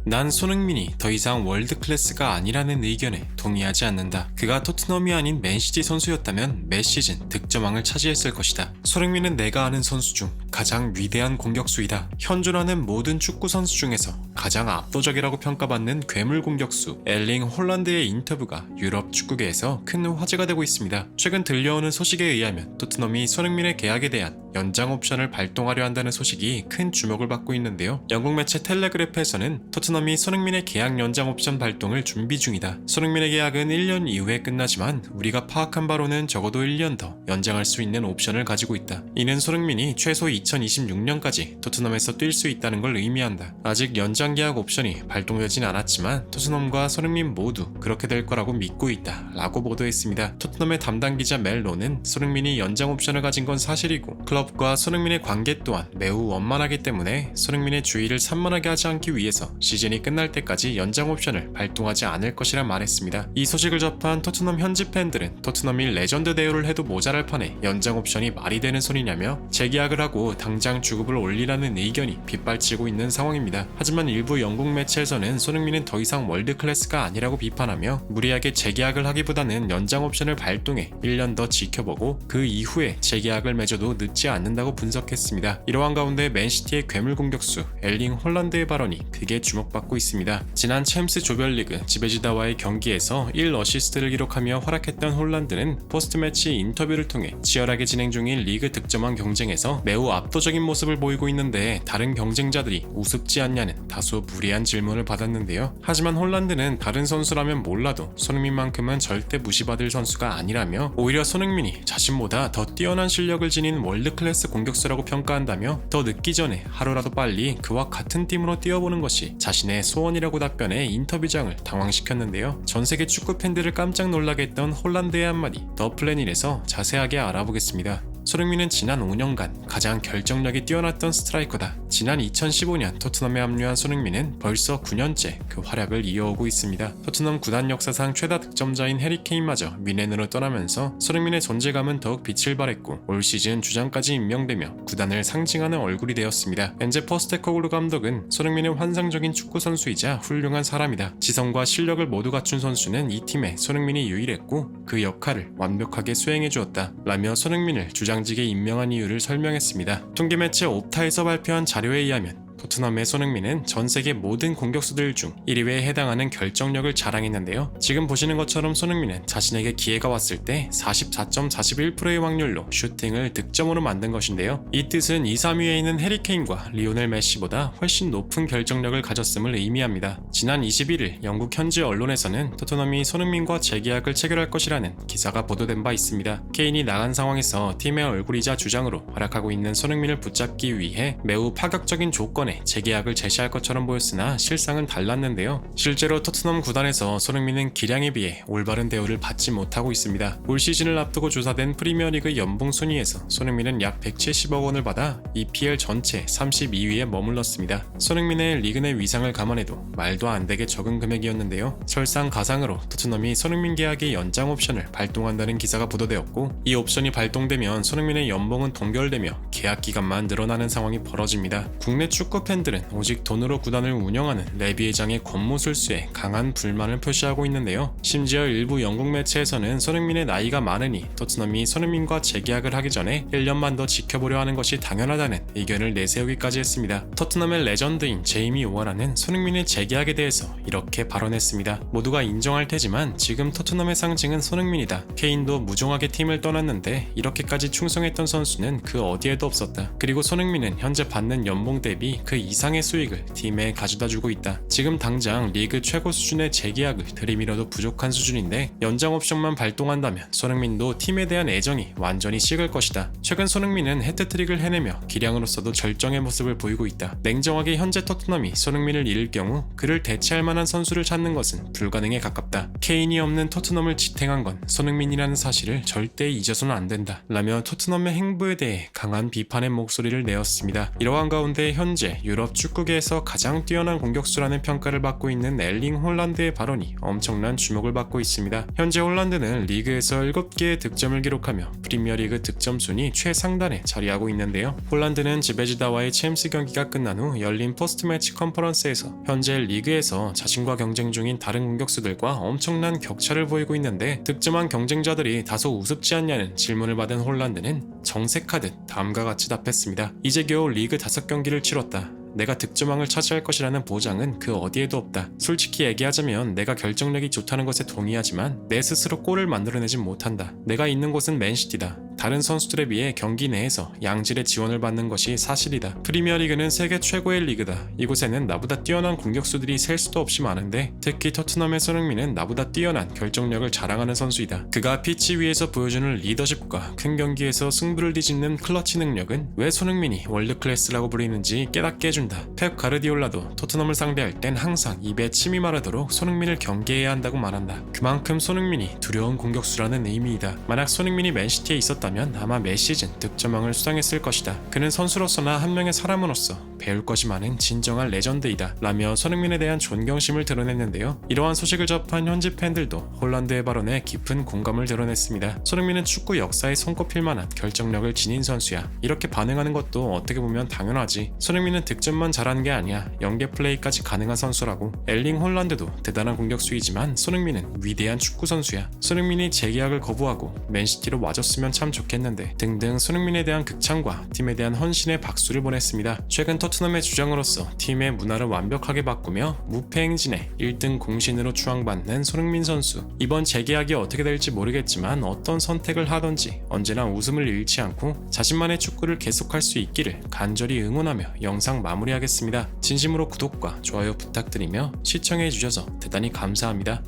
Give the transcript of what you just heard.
난 손흥민이 더 이상 월드클래스가 아니라는 의견에 동의하지 않는다. 그가 토트넘이 아닌 맨시티 선수였다면 매 시즌 득점왕을 차지했을 것이다. 손흥민은 내가 아는 선수 중 가장 위대한 공격수이다. 현존하는 모든 축구 선수 중에서 가장 압도적이라고 평가받는 괴물 공격수 엘링 홀란드의 인터뷰가 유럽 축구계에서 큰 화제가 되고 있습니다. 최근 들려오는 소식에 의하면 토트넘이 손흥민의 계약에 대한 연장 옵션을 발동하려 한다는 소식이 큰 주목을 받고 있는데요. 영국 매체 텔레그래프에서는 토트넘이 손흥민의 계약 연장 옵션 발동을 준비 중이다. 손흥민의 계약은 1년 이후에 끝나지만 우리가 파악한 바로는 적어도 1년 더 연장할 수 있는 옵션을 가지고 있다. 이는 손흥민이 최소 2026년까지 토트넘에서 뛸 수 있다는 걸 의미한다. 아직 연장 계약 옵션이 발동되진 않았지만 토트넘과 손흥민 모두 그렇게 될 거라고 믿고 있다 라고 보도했습니다. 토트넘의 담당 기자 멜로는 손흥민이 연장 옵션을 가진 건 사실이고 클럽과 손흥민의 관계 또한 매우 원만하기 때문에 손흥민의 주의를 산만하게 하지 않기 위해서 시즌이 끝날 때까지 연장 옵션을 발동하지 않을 것이라 말했습니다. 이 소식을 접한 토트넘 현지 팬들은 토트넘이 레전드 대우를 해도 모자랄 판에 연장 옵션이 말이 되는 소리냐며 재계약을 하고 당장 주급을 올리라는 의견이 빗발치고 있는 상황입니다. 하지만 일부 영국 매체에서는 손흥민은 더 이상 월드클래스가 아니라고 비판하며 무리하게 재계약을 하기보다는 연장 옵션을 발동해 1년 더 지켜보고 그 이후에 재계약을 맺어도 늦지 않는다고 분석했습니다. 이러한 가운데 맨시티의 괴물 공격수 엘링 홀란드의 발언이 크게 주목받고 있습니다. 지난 챔스 조별리그 지베지다와의 경기에서 1어시스트를 기록하며 활약했던 홀란드는 포스트매치 인터뷰를 통해 치열하게 진행 중인 리그 득점왕 경쟁에서 매우 압도적인 모습을 보이고 있는데 다른 경쟁자들이 우습지 않냐는 다소 무리한 질문을 받았는데요. 하지만 홀란드는 다른 선수라면 몰라도 손흥민만큼은 절대 무시받을 선수가 아니라며 오히려 손흥민이 자신보다 더 뛰어난 실력을 지닌 월드클래스 공격수라고 평가한다며 더 늦기 전에 하루라도 빨리 그와 같은 팀으로 뛰어보는 것이 자신의 소원이라고 답변해 인터뷰장을 당황시켰는데요. 전세계 축구 팬들을 깜짝 놀라게 했던 홀란드의 한마디 더 플래닛에서 자세하게 알아보겠습니다. 손흥민은 지난 5년간 가장 결정력이 뛰어났던 스트라이커다. 지난 2015년 토트넘에 합류한 손흥민은 벌써 9년째 그 활약을 이어오고 있습니다. 토트넘 구단 역사상 최다 득점자인 해리 케인마저 미넨으로 떠나면서 손흥민의 존재감은 더욱 빛을 발했고 올 시즌 주장까지 임명되며 구단을 상징하는 얼굴이 되었습니다. 엔제 포스테코글루 감독은 손흥민은 환상적인 축구 선수이자 훌륭한 사람이다. 지성과 실력을 모두 갖춘 선수는 이 팀에 손흥민이 유일했고 그 역할을 완벽하게 수행해 주었다 라며 손흥민을 주장직에 임명한 이유를 설명했습니다. 통계 매체 옵타에서 발표한 자료에 의하면 토트넘의 손흥민은 전 세계 모든 공격수들 중 1위에 해당하는 결정력을 자랑했는데요. 지금 보시는 것처럼 손흥민은 자신에게 기회가 왔을 때 44.41%의 확률로 슈팅을 득점으로 만든 것인데요. 이 뜻은 2, 3위에 있는 해리 케인과 리오넬 메시보다 훨씬 높은 결정력을 가졌음을 의미합니다. 지난 21일 영국 현지 언론에서는 토트넘이 손흥민과 재계약을 체결할 것이라는 기사가 보도된 바 있습니다. 케인이 나간 상황에서 팀의 얼굴이자 주장으로 활약하고 있는 손흥민을 붙잡기 위해 매우 파격적인 조건에 재계약을 제시할 것처럼 보였으나 실상은 달랐는데요. 실제로 토트넘 구단에서 손흥민은 기량에 비해 올바른 대우를 받지 못하고 있습니다. 올 시즌을 앞두고 조사된 프리미어리그 연봉 순위에서 손흥민은 약 170억 원을 받아 EPL 전체 32위에 머물렀습니다. 손흥민의 리그 내 위상을 감안해도 말도 안 되게 적은 금액이었는데요. 설상가상으로 토트넘이 손흥민 계약의 연장 옵션을 발동한다는 기사가 보도되었고 이 옵션이 발동되면 손흥민의 연봉은 동결되며 계약 기간만 늘어나는 상황이 벌어집니다. 국내 축구 팬들은 오직 돈으로 구단을 운영하는 레비 회장의 권무술수에 강한 불만을 표시하고 있는데요. 심지어 일부 영국 매체에서는 손흥민의 나이가 많으니 토트넘이 손흥민과 재계약을 하기 전에 1년만 더 지켜보려 하는 것이 당연하다는 의견을 내세우기까지 했습니다. 토트넘의 레전드인 제이미 오어라는 손흥민의 재계약에 대해서 이렇게 발언했습니다. 모두가 인정할 테지만 지금 토트넘의 상징은 손흥민이다. 케인도 무종하게 팀을 떠났는데 이렇게까지 충성했던 선수는 그 어디에도 없었다. 그리고 손흥민은 현재 받는 연봉 대비 그 이상의 수익을 팀에 가져다주고 있다. 지금 당장 리그 최고 수준의 재계약을 들이밀어도 부족한 수준인데 연장 옵션만 발동한다면 손흥민도 팀에 대한 애정이 완전히 식을 것이다. 최근 손흥민은 해트트릭을 해내며 기량으로서도 절정의 모습을 보이고 있다. 냉정하게 현재 토트넘이 손흥민을 잃을 경우 그를 대체할 만한 선수를 찾는 것은 불가능에 가깝다. 케인이 없는 토트넘을 지탱한 건 손흥민이라는 사실을 절대 잊어서는 안 된다 라며 토트넘의 행보에 대해 강한 비판의 목소리를 내었습니다. 이러한 가운데 현재 현재 유럽 축구계에서 가장 뛰어난 공격수라는 평가를 받고 있는 엘링 홀란드의 발언이 엄청난 주목을 받고 있습니다. 현재 홀란드는 리그에서 7개의 득점을 기록하며 프리미어리그 득점 순위 최상단에 자리하고 있는데요. 홀란드는 지베지다와의 챔스 경기가 끝난 후 열린 포스트매치 컨퍼런스에서 현재 리그에서 자신과 경쟁 중인 다른 공격수들과 엄청난 격차를 보이고 있는데 득점한 경쟁자들이 다소 우습지 않냐는 질문을 받은 홀란드는 정색하듯 다음과 같이 답했습니다. 이제 겨우 리그 5경기를 치렀다. 내가 득점왕을 차지할 것이라는 보장은 그 어디에도 없다. 솔직히 얘기하자면 내가 결정력이 좋다는 것에 동의하지만 내 스스로 골을 만들어내진 못한다. 내가 있는 곳은 맨시티다. 다른 선수들에 비해 경기 내에서 양질의 지원을 받는 것이 사실이다. 프리미어리그는 세계 최고의 리그다. 이곳에는 나보다 뛰어난 공격수들이 셀 수도 없이 많은데 특히 토트넘의 손흥민은 나보다 뛰어난 결정력을 자랑하는 선수이다. 그가 피치 위에서 보여주는 리더십과 큰 경기에서 승부를 뒤집는 클러치 능력은 왜 손흥민이 월드클래스라고 불리는지 깨닫게 해준다. 펩 가르디올라도 토트넘을 상대할 땐 항상 입에 침이 마르도록 손흥민을 경계해야 한다고 말한다. 그만큼 손흥민이 두려운 공격수라는 의미이다. 만약 손흥민이 맨시티에 있었다면 아마 매 시즌 득점왕을 수상했을 것이다. 그는 선수로서나 한 명의 사람으로서 배울 것이 많은 진정한 레전드이다 라며 손흥민에 대한 존경심을 드러냈는데요. 이러한 소식을 접한 현지 팬들도 홀란드의 발언에 깊은 공감을 드러냈습니다. 손흥민은 축구 역사에 손꼽힐 만한 결정력을 지닌 선수야. 이렇게 반응하는 것도 어떻게 보면 당연하지. 손흥민은 득점만 잘하는 게 아니야. 연계 플레이까지 가능한 선수라고. 엘링 홀란드도 대단한 공격수이지만 손흥민은 위대한 축구 선수야. 손흥민이 재계약을 거부하고 맨시티로 와줬으면 참 좋겠는데 등등 손흥민에 대한 극찬과 팀에 대한 헌신의 박수를 보냈습니다. 최근 토트넘의 주장으로서 팀의 문화를 완벽하게 바꾸며 무패 행진의 1등 공신으로 추앙받는 손흥민 선수. 이번 재계약이 어떻게 될지 모르겠지만 어떤 선택을 하던지 언제나 웃음을 잃지 않고 자신만의 축구를 계속할 수 있기를 간절히 응원하며 영상 마무리하겠습니다. 진심으로 구독과 좋아요 부탁드리며 시청해주셔서 대단히 감사합니다.